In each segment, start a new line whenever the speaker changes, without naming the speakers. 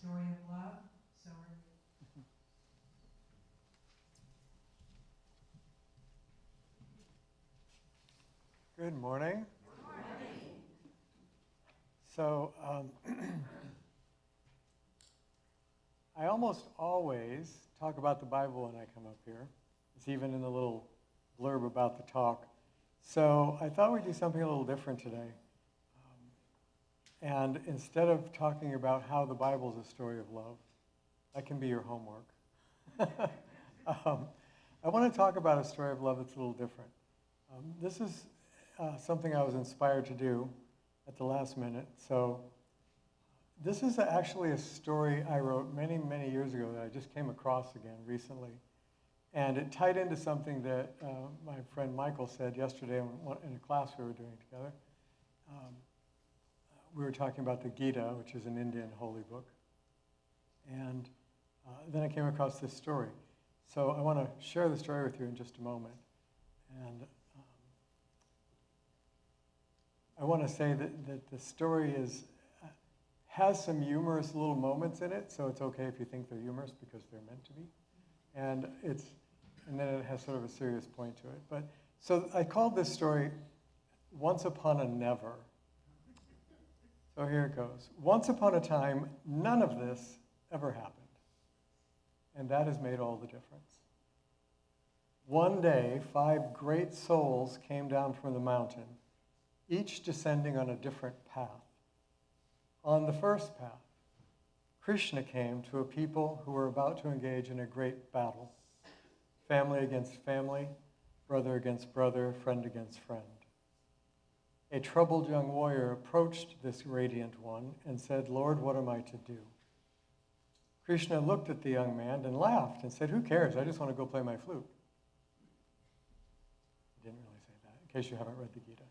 story of love, so are you.
Good morning.
Good morning.
So, I almost always talk about the Bible when I come up here. It's even in the little blurb about the talk. So I thought we'd do something a little different today. And instead of talking about how the Bible is a story of love, that can be your homework. I want to talk about a story of love that's a little different. This is something I was inspired to do at the last minute. So this is actually a story I wrote many, many years ago that I just came across again recently. And it tied into something that my friend Michael said yesterday in a class we were doing together. We were talking about the Gita, which is an Indian holy book. And then I came across this story. So I want to share the story with you in just a moment. And I want to say that the story has some humorous little moments in it, so it's okay if you think they're humorous because they're meant to be. And then it has sort of a serious point to it. But so I called this story Once Upon a Never. So here it goes. Once upon a time, none of this ever happened. And that has made all the difference. One day, 5 great souls came down from the mountain, each descending on a different path. On the first path, Krishna came to a people who were about to engage in a great battle. Family against family, brother against brother, friend against friend. A troubled young warrior approached this radiant one and said, "Lord, what am I to do?" Krishna looked at the young man and laughed and said, "Who cares? I just want to go play my flute." He didn't really say that, in case you haven't read the Gita.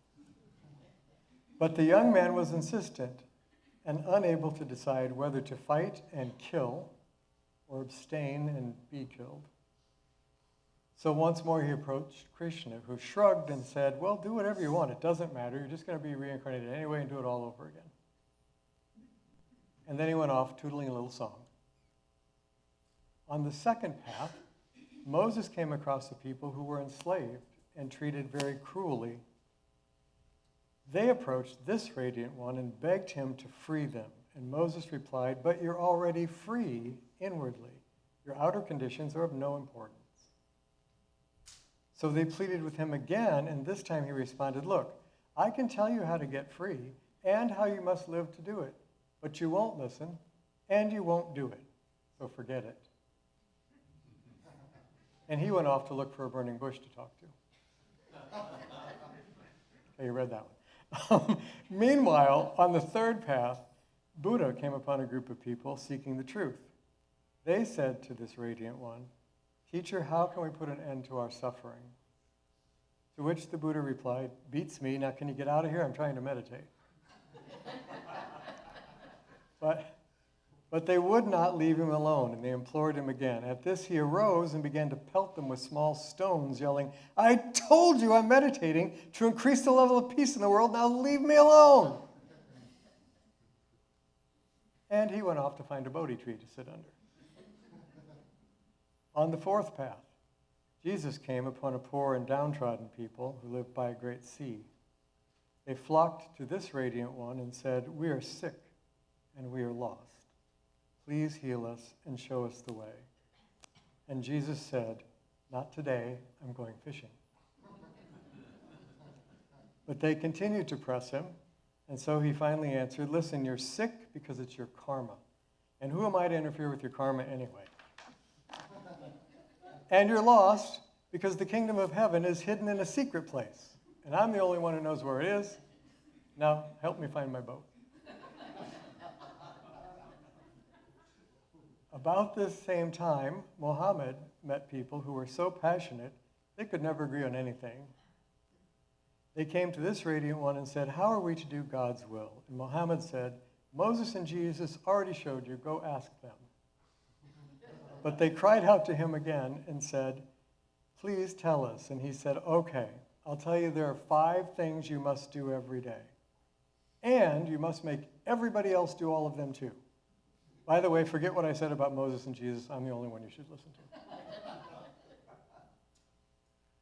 But the young man was insistent and unable to decide whether to fight and kill or abstain and be killed. So once more he approached Krishna, who shrugged and said, "Well, do whatever you want. It doesn't matter. You're just going to be reincarnated anyway and do it all over again." And then he went off tootling a little song. On the second path, Moses came across the people who were enslaved and treated very cruelly. They approached this radiant one and begged him to free them. And Moses replied, "But you're already free inwardly. Your outer conditions are of no importance." So they pleaded with him again, and this time he responded, "Look, I can tell you how to get free and how you must live to do it, but you won't listen and you won't do it, so forget it." And he went off to look for a burning bush to talk to. Okay, you read that one. Meanwhile, on the third path, Buddha came upon a group of people seeking the truth. They said to this radiant one, "Teacher, how can we put an end to our suffering?" To which the Buddha replied, "Beats me, now can you get out of here? I'm trying to meditate." But they would not leave him alone, and they implored him again. At this he arose and began to pelt them with small stones, yelling, "I told you I'm meditating to increase the level of peace in the world, now leave me alone." And he went off to find a Bodhi tree to sit under. On the fourth path, Jesus came upon a poor and downtrodden people who lived by a great sea. They flocked to this radiant one and said, "We are sick and we are lost. Please heal us and show us the way." And Jesus said, "Not today, I'm going fishing." But they continued to press him, and so he finally answered, "Listen, you're sick because it's your karma. And who am I to interfere with your karma anyway? And you're lost because the kingdom of heaven is hidden in a secret place, and I'm the only one who knows where it is. Now, help me find my boat." About this same time, Muhammad met people who were so passionate they could never agree on anything. They came to this radiant one and said, "How are we to do God's will?" And Muhammad said, "Moses and Jesus already showed you, go ask them." But they cried out to him again and said, "Please tell us." And he said, "Okay, I'll tell you there are 5 things you must do every day. And you must make everybody else do all of them too." By the way, forget what I said about Moses and Jesus. I'm the only one you should listen to.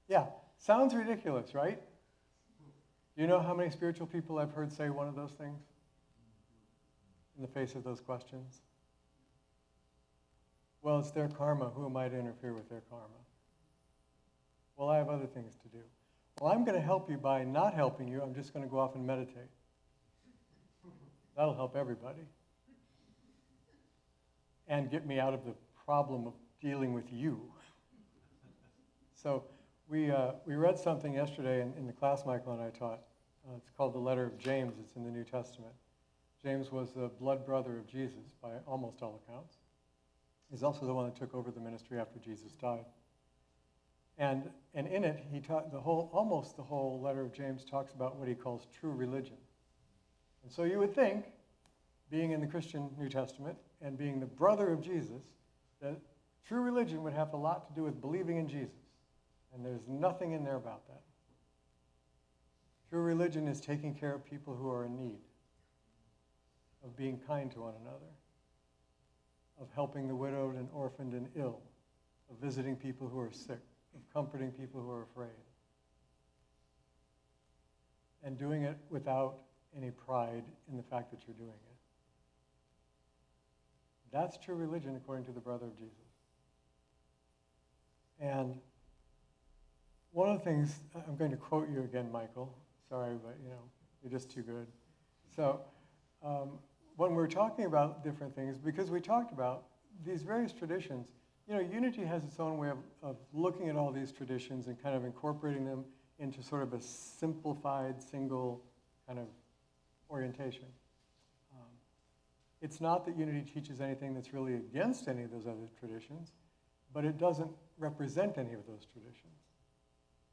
Yeah, sounds ridiculous, right? Do you know how many spiritual people I've heard say one of those things in the face of those questions? Well, it's their karma. Who am I to interfere with their karma? Well, I have other things to do. Well, I'm going to help you by not helping you. I'm just going to go off and meditate. That'll help everybody. And get me out of the problem of dealing with you. So we read something yesterday in the class Michael and I taught. It's called the letter of James. It's in the New Testament. James was the blood brother of Jesus by almost all accounts. He's also the one that took over the ministry after Jesus died. And in it, he taught almost the whole letter of James talks about what he calls true religion. And so you would think, being in the Christian New Testament and being the brother of Jesus, that true religion would have a lot to do with believing in Jesus. And there's nothing in there about that. True religion is taking care of people who are in need, of being kind to one another, of helping the widowed and orphaned and ill, of visiting people who are sick, of comforting people who are afraid, and doing it without any pride in the fact that you're doing it. That's true religion according to the brother of Jesus. And one of the things, I'm going to quote you again, Michael. Sorry, but you're just too good. So when we're talking about different things, because we talked about these various traditions, unity has its own way of looking at all these traditions and kind of incorporating them into sort of a simplified, single kind of orientation. It's not that unity teaches anything that's really against any of those other traditions, but it doesn't represent any of those traditions.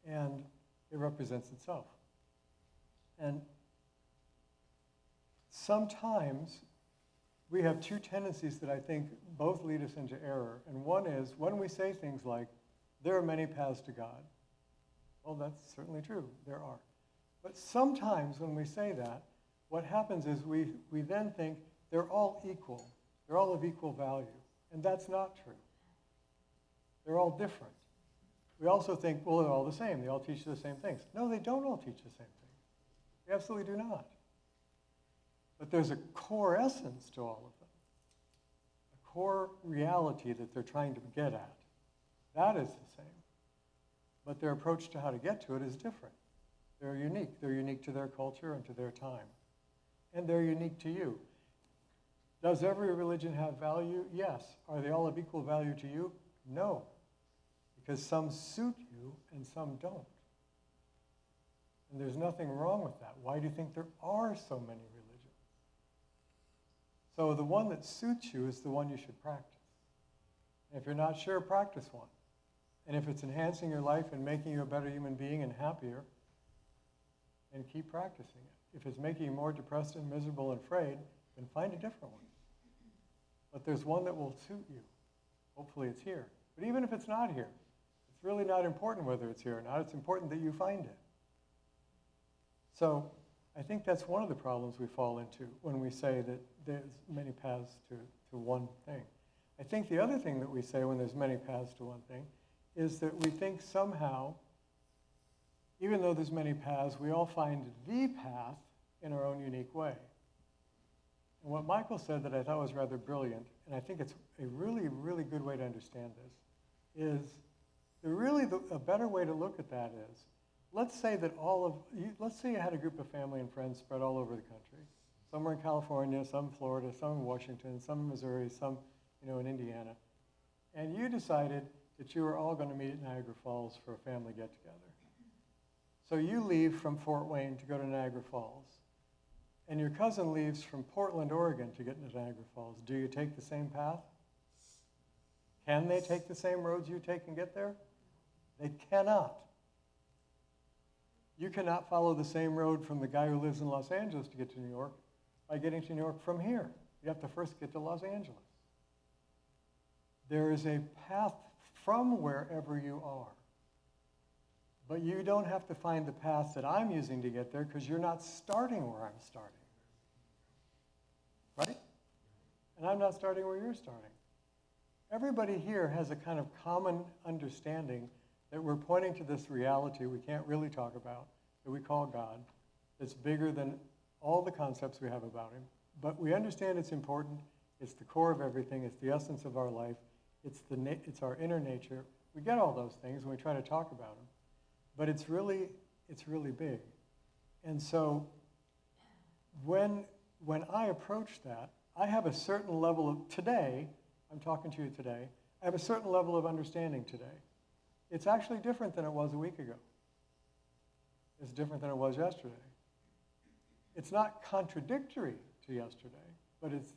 And it represents itself. And sometimes we have two tendencies that I think both lead us into error. And one is when we say things like, there are many paths to God. Well, that's certainly true. There are. But sometimes when we say that, what happens is we then think they're all equal. They're all of equal value. And that's not true. They're all different. We also think, well, they're all the same. They all teach the same things. No, they don't all teach the same things. They absolutely do not. But there's a core essence to all of them, a core reality that they're trying to get at. That is the same. But their approach to how to get to it is different. They're unique. They're unique to their culture and to their time. And they're unique to you. Does every religion have value? Yes. Are they all of equal value to you? No. Because some suit you and some don't. And there's nothing wrong with that. Why do you think there are so many religions? So the one that suits you is the one you should practice. And if you're not sure, practice one. And if it's enhancing your life and making you a better human being and happier, then keep practicing it. If it's making you more depressed and miserable and afraid, then find a different one. But there's one that will suit you. Hopefully it's here. But even if it's not here, it's really not important whether it's here or not. It's important that you find it. So I think that's one of the problems we fall into when we say that there's many paths to one thing. I think the other thing that we say when there's many paths to one thing is that we think somehow, even though there's many paths, we all find the path in our own unique way. And what Michael said that I thought was rather brilliant, and I think it's a really, really good way to understand this, is a better way to look at that is, let's say that let's say you had a group of family and friends spread all over the country. Some were in California, some in Florida, some in Washington, some in Missouri, some in Indiana. And you decided that you were all going to meet at Niagara Falls for a family get-together. So you leave from Fort Wayne to go to Niagara Falls. And your cousin leaves from Portland, Oregon to get to Niagara Falls. Do you take the same path? Can they take the same roads you take and get there? They cannot. You cannot follow the same road from the guy who lives in Los Angeles to get to New York by getting to New York from here. You have to first get to Los Angeles. There is a path from wherever you are. But you don't have to find the path that I'm using to get there because you're not starting where I'm starting. Right? And I'm not starting where you're starting. Everybody here has a kind of common understanding that we're pointing to this reality we can't really talk about, that we call God, that's bigger than all the concepts we have about him. But we understand it's important. It's the core of everything. It's the essence of our life. It's our inner nature. We get all those things when we try to talk about them. But it's really big. And so when I approach that, I have a certain level of, today, I'm talking to you today, I have a certain level of understanding today. It's actually different than it was a week ago. It's different than it was yesterday. It's not contradictory to yesterday, but it's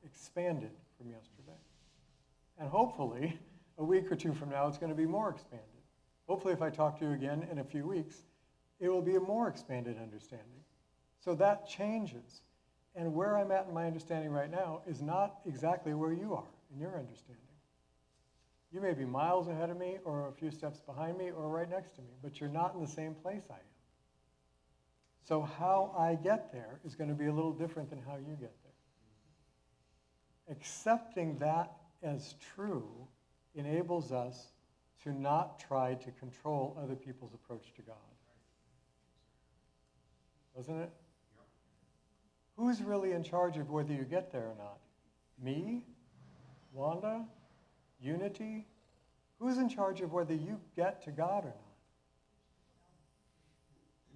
expanded from yesterday. And hopefully, a week or two from now, it's going to be more expanded. Hopefully, if I talk to you again in a few weeks, it will be a more expanded understanding. So that changes. And where I'm at in my understanding right now is not exactly where you are in your understanding. You may be miles ahead of me, or a few steps behind me, or right next to me, but you're not in the same place I am. So how I get there is going to be a little different than how you get there. Accepting that as true enables us to not try to control other people's approach to God. Doesn't it? Who's really in charge of whether you get there or not? Me? Wanda? Unity? Who's in charge of whether you get to God or not?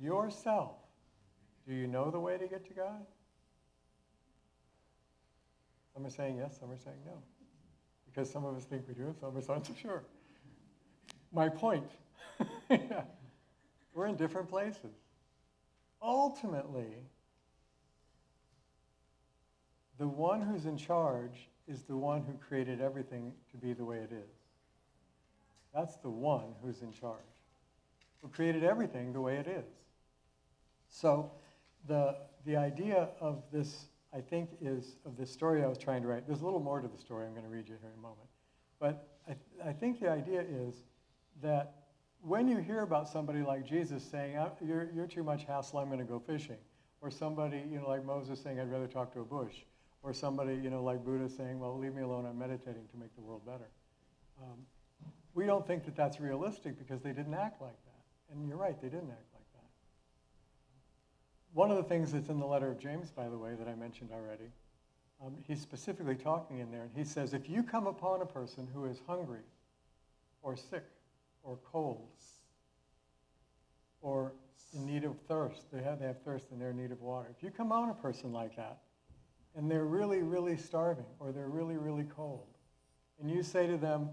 Yourself. Do you know the way to get to God? Some are saying yes, some are saying no. Because some of us think we do, and some of us aren't so sure. My point. Yeah. We're in different places. Ultimately, the one who's in charge is the one who created everything to be the way it is. That's the one who's in charge, who created everything the way it is. So the idea of this, I think, is of this story I was trying to write. There's a little more to the story I'm going to read you here in a moment. But I think the idea is that when you hear about somebody like Jesus saying, you're too much hassle, I'm going to go fishing, or somebody, like Moses saying, I'd rather talk to a bush, or somebody, like Buddha saying, well, leave me alone, I'm meditating to make the world better. We don't think that that's realistic because they didn't act like that. And you're right, they didn't act like that. One of the things that's in the letter of James, by the way, that I mentioned already, he's specifically talking in there, and he says, if you come upon a person who is hungry or sick or cold or in need of thirst, they have thirst and they're in need of water. If you come on a person like that, and they're really, really starving, or they're really, really cold, and you say to them,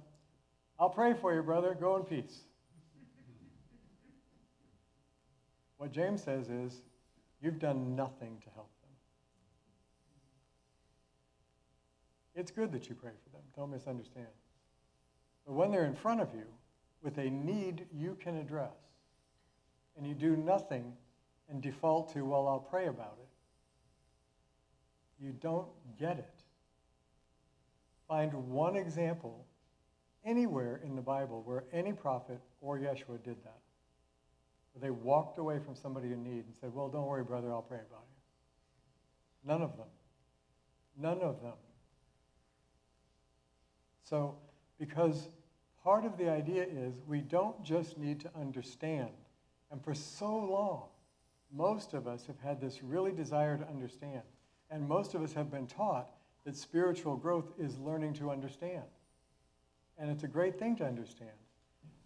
I'll pray for you, brother, go in peace. What James says is, you've done nothing to help them. It's good that you pray for them, don't misunderstand. But when they're in front of you with a need you can address, and you do nothing and default to, well, I'll pray about it, you don't get it. Find one example anywhere in the Bible where any prophet or Yeshua did that. Where they walked away from somebody in need and said, well, don't worry, brother, I'll pray about you. None of them. None of them. So, because part of the idea is we don't just need to understand. And for so long, most of us have had this really desire to understand. And most of us have been taught that spiritual growth is learning to understand. And it's a great thing to understand.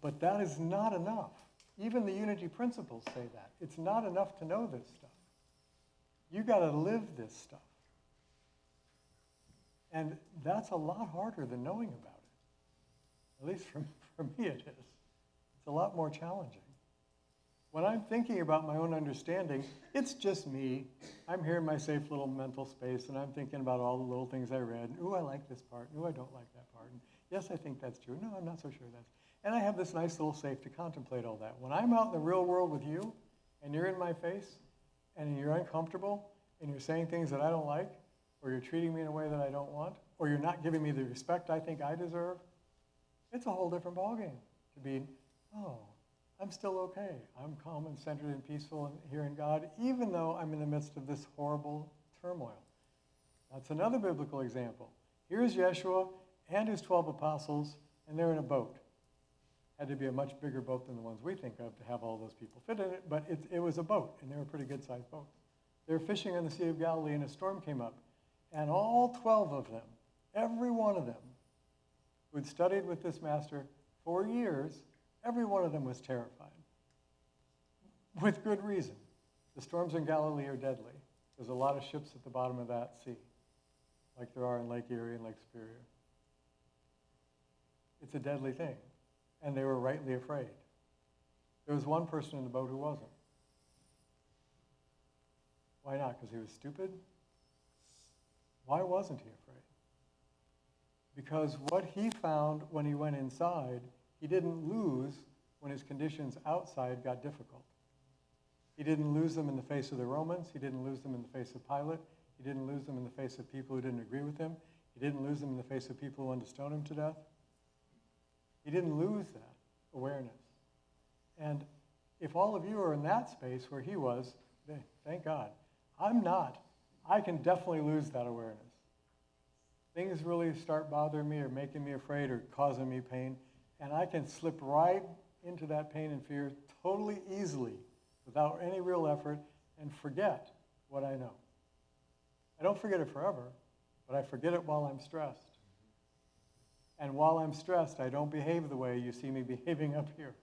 But that is not enough. Even the unity principles say that. It's not enough to know this stuff. You got to live this stuff. And that's a lot harder than knowing about it. At least for me it is. It's a lot more challenging. When I'm thinking about my own understanding, it's just me. I'm here in my safe little mental space, and I'm thinking about all the little things I read. Ooh, I like this part. Ooh, I don't like that part. And yes, I think that's true. No, I'm not so sure that's. And I have this nice little safe to contemplate all that. When I'm out in the real world with you, and you're in my face, and you're uncomfortable, and you're saying things that I don't like, or you're treating me in a way that I don't want, or you're not giving me the respect I think I deserve, it's a whole different ballgame to be, oh, I'm still okay. I'm calm and centered and peaceful and here in God, even though I'm in the midst of this horrible turmoil. That's another biblical example. Here's Yeshua and his 12 apostles, and they're in a boat. Had to be a much bigger boat than the ones we think of to have all those people fit in it, but it was a boat, and they were a pretty good-sized boat. They were fishing on the Sea of Galilee, and a storm came up. And all 12 of them, every one of them, who had studied with this master for years, every one of them was terrified. With good reason. The storms in Galilee are deadly. There's a lot of ships at the bottom of that sea, like there are in Lake Erie and Lake Superior. It's a deadly thing, and they were rightly afraid. There was one person in the boat who wasn't. Why not? Because he was stupid? Why wasn't he afraid? Because what he found when he went inside, he didn't lose when his conditions outside got difficult. He didn't lose them in the face of the Romans. He didn't lose them in the face of Pilate. He didn't lose them in the face of people who didn't agree with him. He didn't lose them in the face of people who wanted to stone him to death. He didn't lose that awareness. And if all of you are in that space where he was, thank God. I'm not. I can definitely lose that awareness. Things really start bothering me or making me afraid or causing me pain, and I can slip right into that pain and fear totally easily without any real effort and forget what I know. I don't forget it forever, but I forget it while I'm stressed. And while I'm stressed, I don't behave the way you see me behaving up here.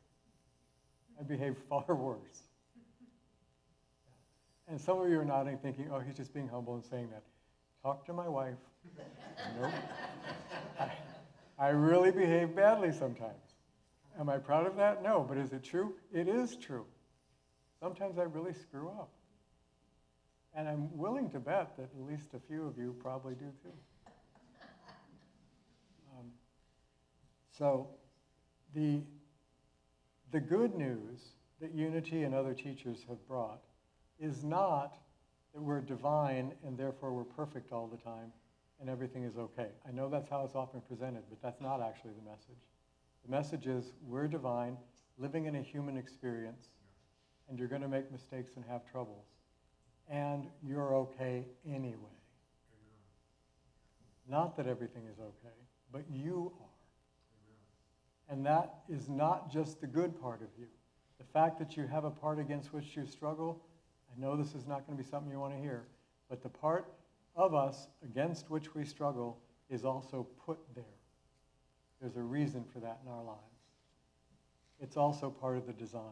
I behave far worse. And some of you are nodding, thinking, oh, he's just being humble and saying that. Talk to my wife. Nope. I really behave badly sometimes. Am I proud of that? No. But is it true? It is true. Sometimes I really screw up. And I'm willing to bet that at least a few of you probably do too. So the good news that Unity and other teachers have brought is not that we're divine and therefore we're perfect all the time and everything is okay. I know that's how it's often presented, but that's not actually the message. The message is we're divine, living in a human experience, and you're going to make mistakes and have troubles. And you're okay anyway. Not that everything is okay, but you are. And that is not just the good part of you. The fact that you have a part against which you struggle, I know this is not going to be something you want to hear, but the part of us against which we struggle is also put there. There's a reason for that in our lives. It's also part of the design.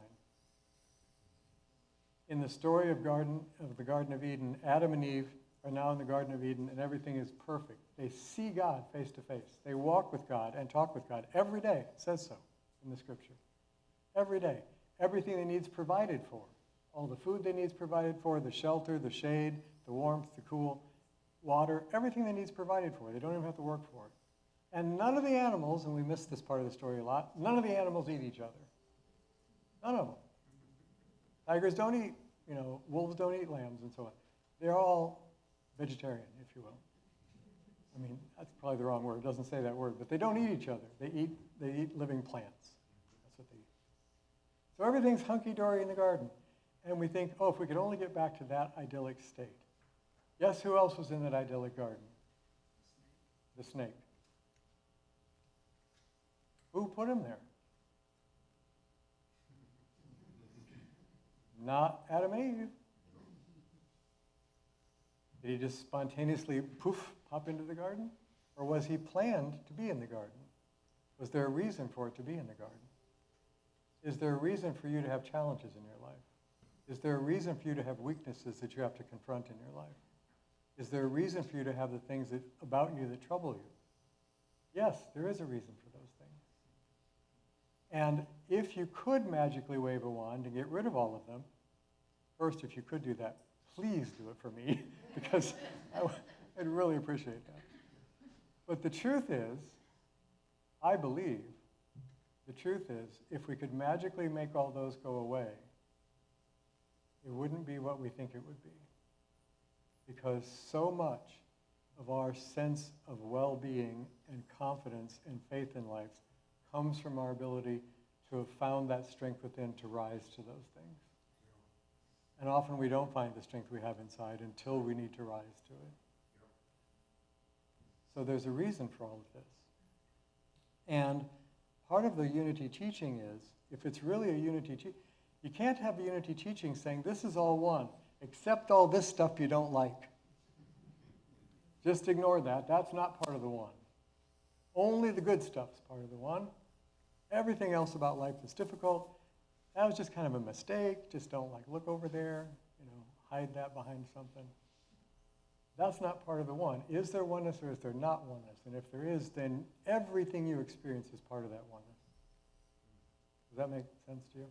In the story of the Garden of Eden, Adam and Eve are now in the Garden of Eden and everything is perfect. They see God face to face. They walk with God and talk with God every day. It says so in the scripture. Every day. Everything they need is provided for. All the food they need is provided for, the shelter, the shade, the warmth, the cool water, everything they need is provided for. They don't even have to work for it. And none of the animals, and we miss this part of the story a lot, none of the animals eat each other. None of them. Tigers don't eat, wolves don't eat lambs and so on. They're all vegetarian, if you will. I mean, that's probably the wrong word. It doesn't say that word, but they don't eat each other. They eat living plants. That's what they eat. So everything's hunky-dory in the garden. And we think, oh, if we could only get back to that idyllic state. Yes, who else was in that idyllic garden? The snake. Who put him there? Not Adam and Eve. Did he just spontaneously, poof, pop into the garden? Or was he planned to be in the garden? Was there a reason for it to be in the garden? Is there a reason for you to have challenges in your life? Is there a reason for you to have weaknesses that you have to confront in your life? Is there a reason for you to have the things about you that trouble you? Yes, there is a reason for those things. And if you could magically wave a wand and get rid of all of them, first, if you could do that, please do it for me, because I'd really appreciate that. But the truth is, I believe, the truth is, if we could magically make all those go away, it wouldn't be what we think it would be. Because so much of our sense of well-being and confidence and faith in life comes from our ability to have found that strength within to rise to those things. And often we don't find the strength we have inside until we need to rise to it. So there's a reason for all of this. And part of the unity teaching is, if it's really a unity teaching, you can't have a unity teaching saying this is all one, except all this stuff you don't like. Just ignore that. That's not part of the one. Only the good stuff's part of the one. Everything else about life is difficult. That was just kind of a mistake. Just don't look over there, hide that behind something. That's not part of the one. Is there oneness or is there not oneness? And if there is, then everything you experience is part of that oneness. Does that make sense to you?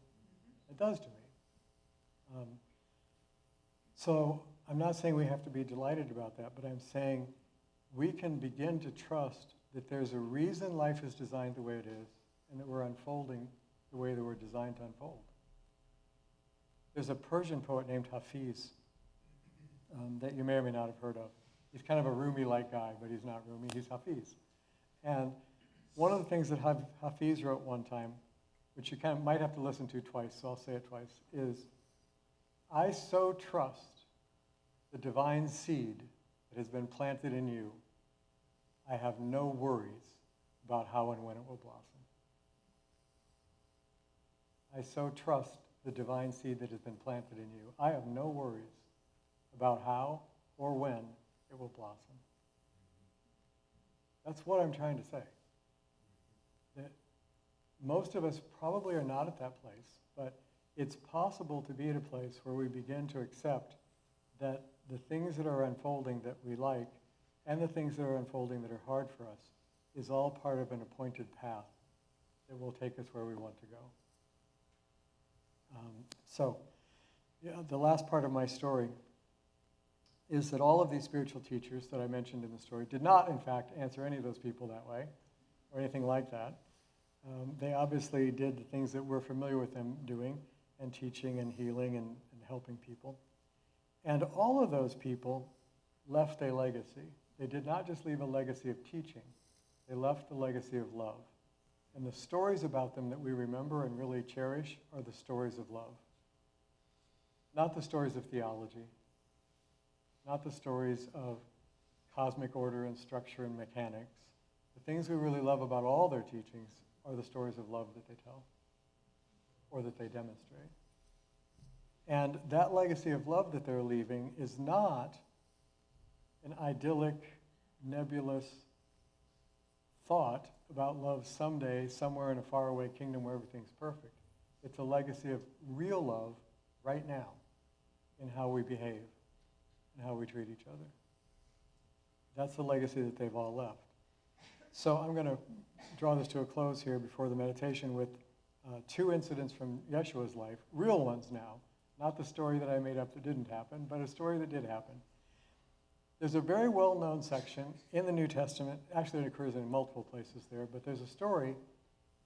It does to me. So I'm not saying we have to be delighted about that, but I'm saying we can begin to trust that there's a reason life is designed the way it is, and that we're unfolding the way that we're designed to unfold. There's a Persian poet named Hafiz that you may or may not have heard of. He's kind of a Rumi-like guy, but he's not Rumi, he's Hafiz. And one of the things that Hafiz wrote one time, which you kind of might have to listen to twice, so I'll say it twice, is, I so trust the divine seed that has been planted in you, I have no worries about how and when it will blossom. I so trust the divine seed that has been planted in you. I have no worries about how or when it will blossom. That's what I'm trying to say. That most of us probably are not at that place, but it's possible to be at a place where we begin to accept that the things that are unfolding that we like and the things that are unfolding that are hard for us is all part of an appointed path that will take us where we want to go. The last part of my story is that all of these spiritual teachers that I mentioned in the story did not, in fact, answer any of those people that way or anything like that. They obviously did the things that we're familiar with them doing, and teaching and healing and helping people. And all of those people left a legacy. They did not just leave a legacy of teaching. They left the legacy of love. And the stories about them that we remember and really cherish are the stories of love. Not the stories of theology. Not the stories of cosmic order and structure and mechanics. The things we really love about all their teachings are the stories of love that they tell or that they demonstrate. And that legacy of love that they're leaving is not an idyllic, nebulous thought about love someday, somewhere in a faraway kingdom where everything's perfect. It's a legacy of real love right now in how we behave and how we treat each other. That's the legacy that they've all left. So I'm going to draw this to a close here before the meditation with two incidents from Yeshua's life, real ones now, not the story that I made up that didn't happen, but a story that did happen. There's a very well-known section in the New Testament, actually it occurs in multiple places there, but there's a story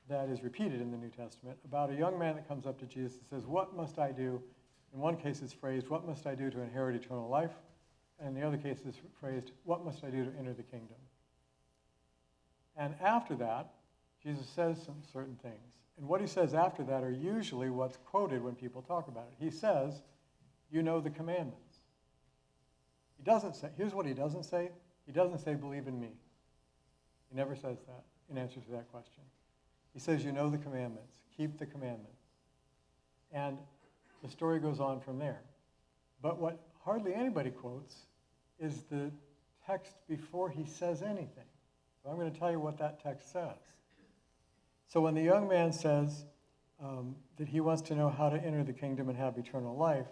that is repeated in the New Testament about a young man that comes up to Jesus and says, what must I do? In one case it's phrased, what must I do to inherit eternal life? And in the other case it's phrased, what must I do to enter the kingdom? And after that, Jesus says some certain things. And what he says after that are usually what's quoted when people talk about it. He says, you know the commandments. He doesn't say, here's what he doesn't say. He doesn't say, believe in me. He never says that in answer to that question. He says, you know the commandments. Keep the commandments. And the story goes on from there. But what hardly anybody quotes is the text before he says anything. So I'm going to tell you what that text says. So when the young man says that he wants to know how to enter the kingdom and have eternal life,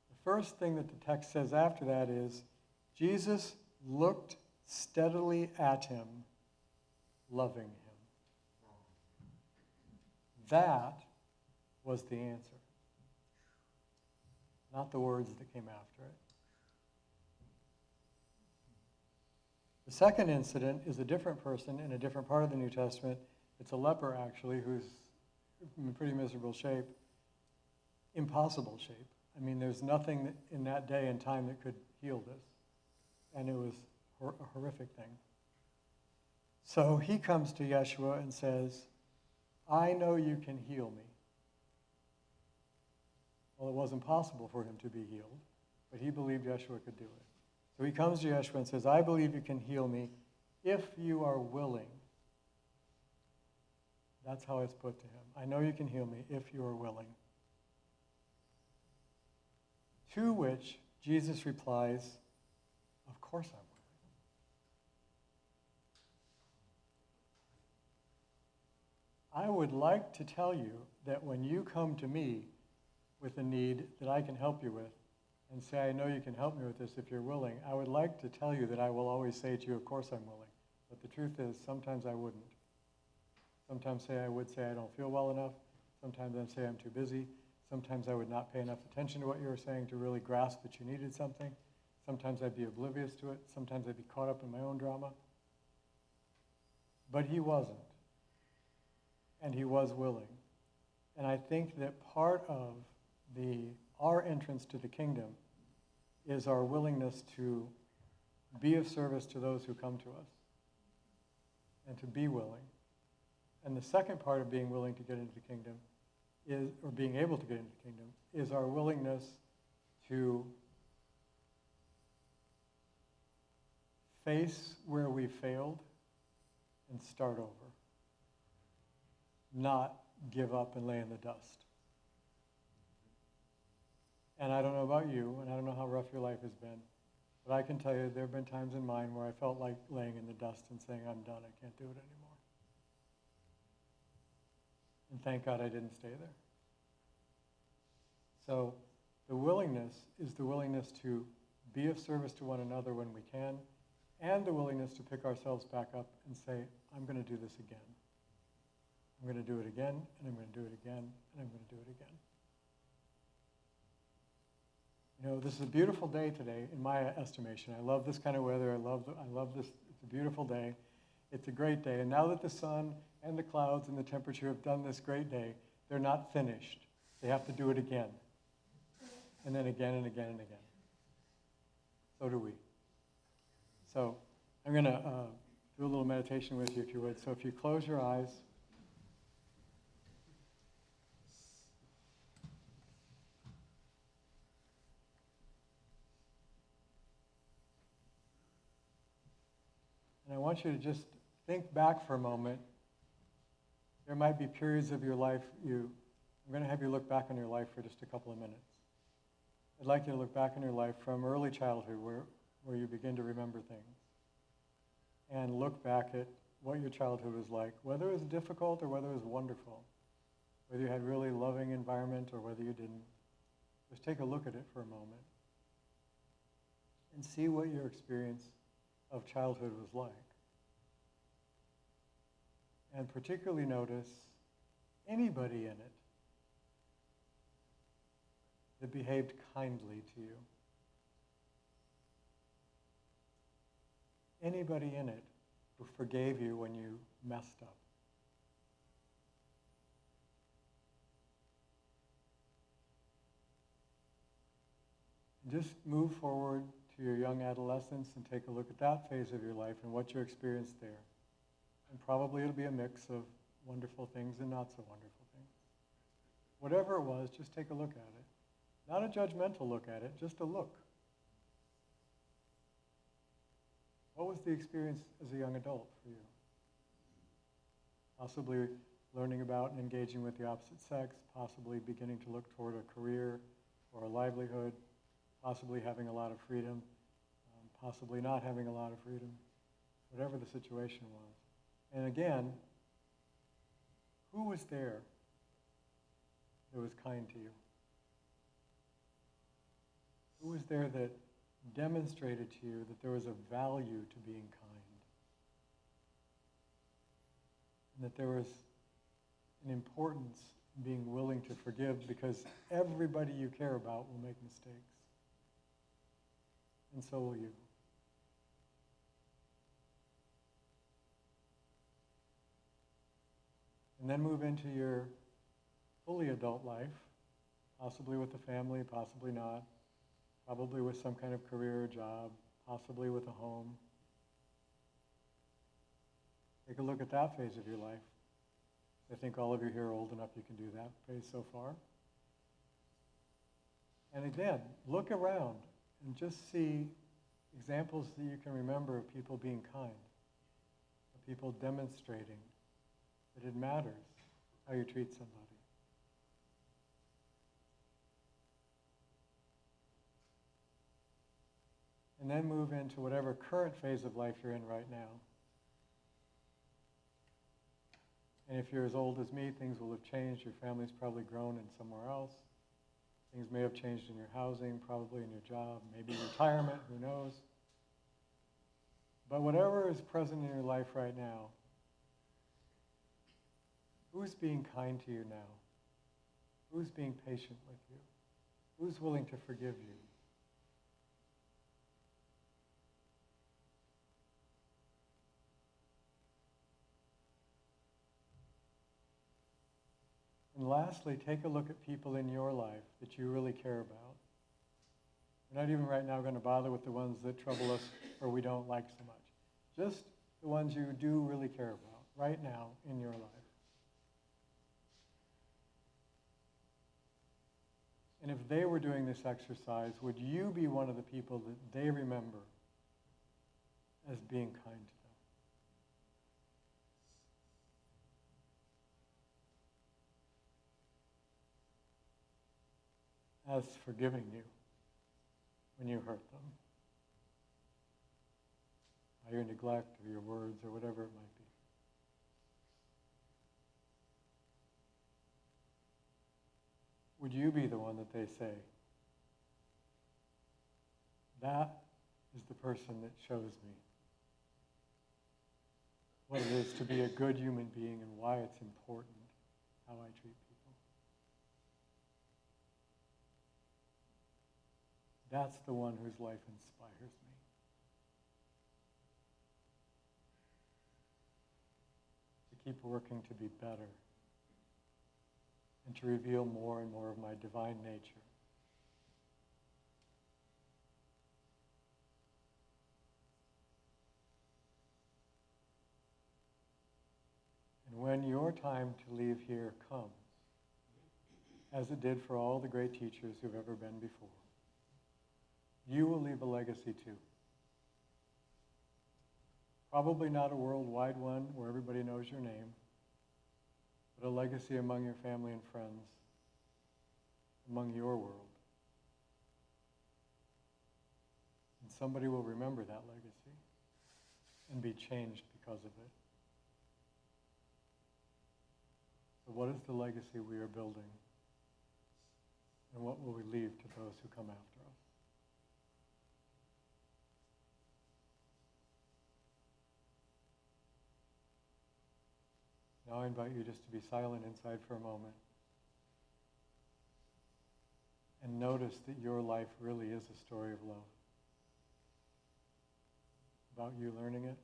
the first thing that the text says after that is, Jesus looked steadily at him, loving him. That was the answer, not the words that came after it. The second incident is a different person in a different part of the New Testament. It's a leper, actually, who's in pretty miserable shape, impossible shape. I mean, there's nothing in that day and time that could heal this. And it was a horrific thing. So he comes to Yeshua and says, I know you can heal me. Well, it wasn't possible for him to be healed, but he believed Yeshua could do it. So he comes to Yeshua and says, I believe you can heal me. if you are willing. That's how it's put to him. I know you can heal me if you are willing. To which Jesus replies, of course I'm willing. I would like to tell you that when you come to me with a need that I can help you with, and say, I know you can help me with this if you're willing, I would like to tell you that I will always say to you, of course I'm willing. But the truth is, sometimes I wouldn't. Sometimes I would say I don't feel well enough. Sometimes I'd say I'm too busy. Sometimes I would not pay enough attention to what you were saying to really grasp that you needed something. Sometimes I'd be oblivious to it. Sometimes I'd be caught up in my own drama. But he wasn't. And he was willing. And I think that part of our entrance to the kingdom is our willingness to be of service to those who come to us and to be willing. And the second part of being willing to get into the kingdom is, or being able to get into the kingdom, is our willingness to face where we failed and start over. Not give up and lay in the dust. And I don't know about you, and I don't know how rough your life has been, but I can tell you there have been times in mine where I felt like laying in the dust and saying, I'm done, I can't do it anymore. And thank God I didn't stay there. So the willingness is the willingness to be of service to one another when we can, and the willingness to pick ourselves back up and say, I'm going to do this again. I'm going to do it again, and I'm going to do it again, and I'm going to do it again. You know, this is a beautiful day today, in my estimation. I love this kind of weather. I love this. It's a beautiful day. It's a great day. And now that the sun and the clouds and the temperature have done this great day, they're not finished. They have to do it again. And then again and again and again. So do we. So I'm going to do a little meditation with you, if you would. So if you close your eyes. And I want you to just think back for a moment. There might be periods of your life I'm going to have you look back on your life for just a couple of minutes. I'd like you to look back on your life from early childhood where you begin to remember things. And look back at what your childhood was like, whether it was difficult or whether it was wonderful, whether you had really loving environment or whether you didn't. Just take a look at it for a moment and see what your experience of childhood was like. And particularly notice anybody in it that behaved kindly to you. Anybody in it who forgave you when you messed up. Just move forward to your young adolescence and take a look at that phase of your life and what you experienced there. And probably it'll be a mix of wonderful things and not so wonderful things. Whatever it was, just take a look at it. Not a judgmental look at it, just a look. What was the experience as a young adult for you? Possibly learning about and engaging with the opposite sex, possibly beginning to look toward a career or a livelihood, possibly having a lot of freedom, possibly not having a lot of freedom, whatever the situation was. And again, who was there that was kind to you? Who was there that demonstrated to you that there was a value to being kind? And that there was an importance in being willing to forgive, because everybody you care about will make mistakes. And so will you. And then move into your fully adult life, possibly with a family, possibly not, probably with some kind of career or job, possibly with a home. Take a look at that phase of your life. I think all of you here are old enough you can do that phase so far. And again, look around and just see examples that you can remember of people being kind. people demonstrating that it matters how you treat somebody. And then move into whatever current phase of life you're in right now. And if you're as old as me, things will have changed. Your family's probably grown in somewhere else. Things may have changed in your housing, probably in your job, maybe retirement, who knows. But whatever is present in your life right now, who's being kind to you now? Who's being patient with you? Who's willing to forgive you? And lastly, take a look at people in your life that you really care about. We're not even right now going to bother with the ones that trouble us or we don't like so much. Just the ones you do really care about right now in your life. And if they were doing this exercise, would you be one of the people that they remember as being kind to them? As forgiving you when you hurt them, by your neglect or your words or whatever it might be. Would you be the one that they say, that is the person that shows me what it is to be a good human being and why it's important how I treat people? That's the one whose life inspires me. To keep working to be better and to reveal more and more of my divine nature. And when your time to leave here comes, as it did for all the great teachers who've ever been before, you will leave a legacy too. Probably not a worldwide one where everybody knows your name, but a legacy among your family and friends, among your world. And somebody will remember that legacy and be changed because of it. So what is the legacy we are building? And what will we leave to those who come after us? Now I invite you just to be silent inside for a moment and notice that your life really is a story of love. About you learning it,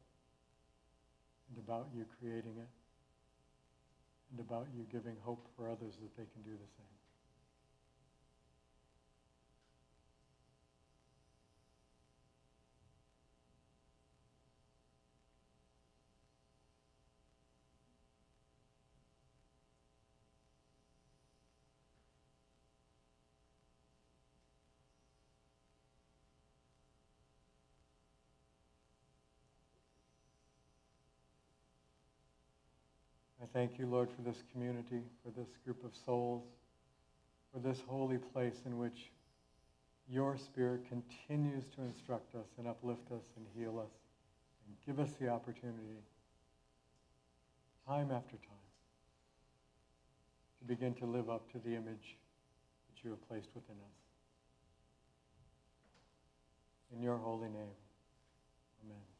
and about you creating it, and about you giving hope for others that they can do the same. I thank you, Lord, for this community, for this group of souls, for this holy place in which your Spirit continues to instruct us and uplift us and heal us and give us the opportunity, time after time, to begin to live up to the image that you have placed within us. In your holy name, amen.